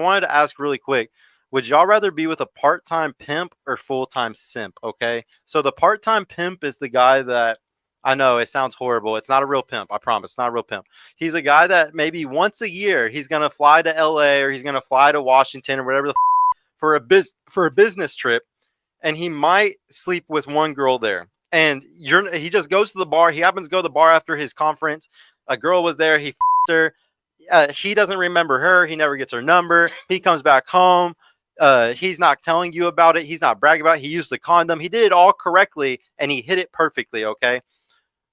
I wanted to ask really quick. Would y'all rather be with a part-time pimp or full-time simp? Okay. So the part-time pimp is the guy that I know it sounds horrible. It's not a real pimp. I promise. It's not a real pimp. He's a guy that maybe once a year he's going to fly to LA or he's going to fly to Washington or whatever for a business trip, and he might sleep with one girl there. And he just goes to the bar. He happens to go to the bar after his conference. A girl was there. He f***ed her. He doesn't remember her. He never gets her number. He comes back home. He's not telling you about it. He's not bragging about it. He used the condom. He did it all correctly, and he hit it perfectly, okay?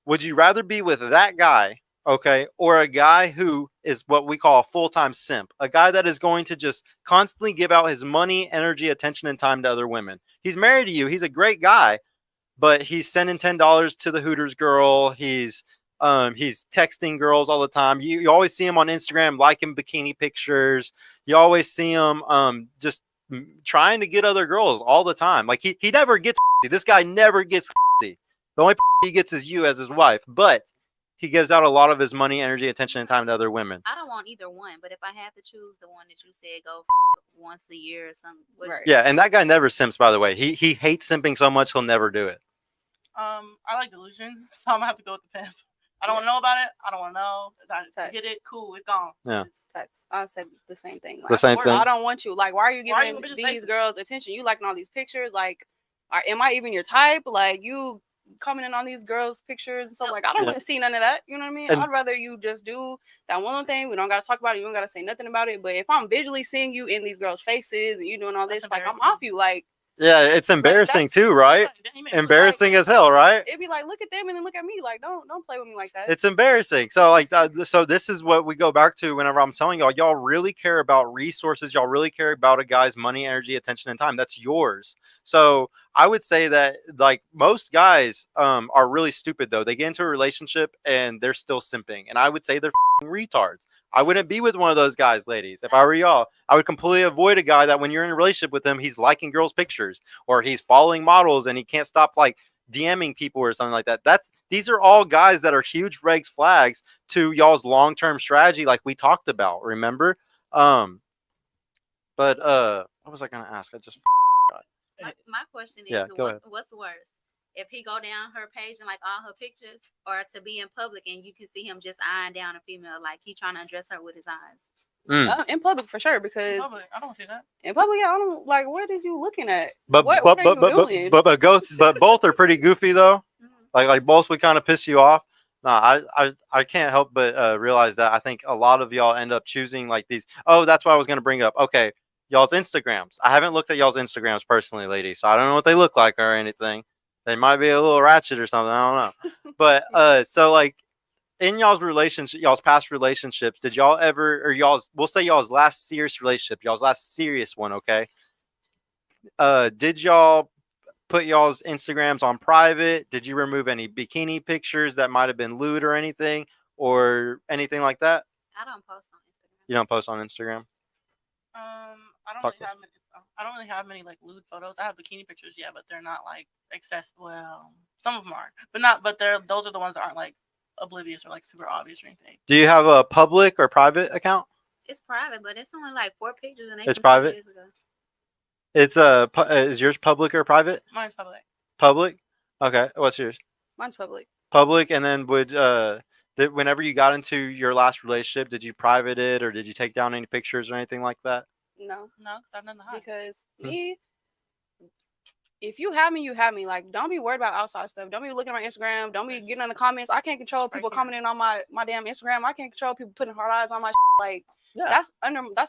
Would you rather be with that guy, okay, or a guy who is what we call a full-time simp, a guy that is going to just constantly give out his money, energy, attention, and time to other women? He's married to you. He's a great guy, but he's sending $10 to the Hooters girl. He's texting girls all the time. You always see him on Instagram liking bikini pictures. You always see him just trying to get other girls all the time. Like he never gets this guy never gets the only he gets is you as his wife, but he gives out a lot of his money, energy, attention, and time to other women. I don't want either one, but if I had to choose the one that you said go once a year or something. Right. Yeah, and that guy never simps, by the way. He hates simping so much he'll never do it. I like delusion, so I'm gonna have to go with the pimp. I don't want to know about it. I don't want to know. I get it. Cool. It's gone. Yeah. Facts. I said the same thing. The same thing. I don't want you. Like, why are you giving these girls attention? You liking all these pictures? Like, am I even your type? Like, you commenting on these girls' pictures and stuff. Like, I don't want to see none of that. You know what I mean? I'd rather you just do that one thing. We don't got to talk about it. You don't got to say nothing about it. But if I'm visually seeing you in these girls' faces and you doing all this, like, I'm off you. Like, yeah, it's embarrassing too, right? Embarrassing as hell, right? It'd be like, look at them and then look at me. Like, don't play with me like that. It's embarrassing. So like so this is what we go back to whenever I'm telling y'all really care about resources. Y'all really care about a guy's money, energy, attention, and time. That's yours. So I would say that like most guys are really stupid though. They get into a relationship and they're still simping. And I would say they're retards. I wouldn't be with one of those guys, ladies. If I were y'all, I would completely avoid a guy that when you're in a relationship with him, he's liking girls' pictures or he's following models and he can't stop like DMing people or something like that. These are all guys that are huge red flags to y'all's long-term strategy, like we talked about. Remember? But what was I gonna ask? I just forgot. My question is, what's worse? If he go down her page and like all her pictures, or to be in public and you can see him just eyeing down a female, like he trying to undress her with his eyes. In public for sure, because I don't see that. In public, I don't like. What is you looking at? But both are pretty goofy though. Mm-hmm. Like both would kind of piss you off. Nah, I can't help but realize that I think a lot of y'all end up choosing like these. Oh, that's what I was gonna bring up. Okay, y'all's Instagrams. I haven't looked at y'all's Instagrams personally, ladies, so I don't know what they look like or anything. They might be a little ratchet or something. I don't know. But so like in y'all's relationship, y'all's past relationships, did y'all ever, or we'll say y'all's last serious relationship, y'all's last serious one, okay? Did y'all put y'all's Instagrams on private? Did you remove any bikini pictures that might have been lewd or anything like that? I don't post on Instagram. You don't post on Instagram? I don't really have many like lewd photos. I have bikini pictures, yeah, but they're not like accessible. Well, some of them are, but those are the ones that aren't like oblivious or like super obvious or anything. Do you have a public or private account? It's private, but it's only like 4 pictures and it's private. It's is yours public or private? Mine's public. Public? Okay. What's yours? Mine's public. Public, and then whenever you got into your last relationship, did you private it or did you take down any pictures or anything like that? No, because I've done the high. Because me, if you have me, you have me. Like, don't be worried about outside stuff. Don't be looking at my Instagram. Don't be getting in the comments. I can't control people commenting on my damn Instagram. I can't control people putting hard eyes on my like. Yeah. That's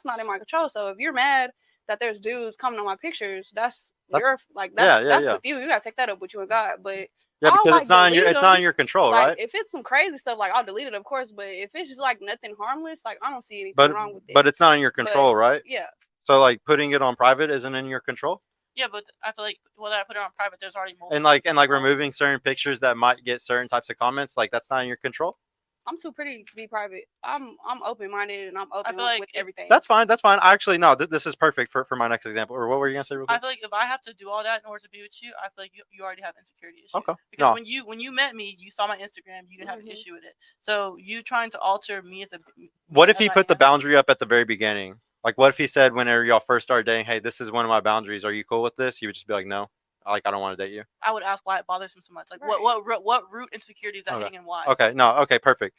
not in my control. So if you're mad that there's dudes commenting on my pictures, that's with you. You gotta take that up with you and God. But yeah, because it's not in your control, like, right? If it's some crazy stuff, like I'll delete it, of course. But if it's just like nothing harmless, like I don't see anything wrong with it. But it's not in your control, right? Yeah. So like putting it on private isn't in your control. Yeah, but I feel like whether I put it on private, there's already more. And like removing certain pictures that might get certain types of comments, like that's not in your control. I'm too pretty to be private. I'm open minded and I'm open with everything. That's fine. That's fine. Actually, no, this is perfect for my next example. Or what were you gonna say real quick? I feel like if I have to do all that in order to be with you, I feel like you already have insecurity issues. Okay. Because when you met me, you saw my Instagram, you didn't have an issue with it. So you trying to alter me as a. What if he put the boundary up at the very beginning? Like, what if he said whenever y'all first started dating, hey, this is one of my boundaries. Are you cool with this? You would just be like, no. Like, I don't want to date you. I would ask why it bothers him so much. Like, Right. what root insecurities that Okay. hang and why? Okay. No. Okay. Perfect.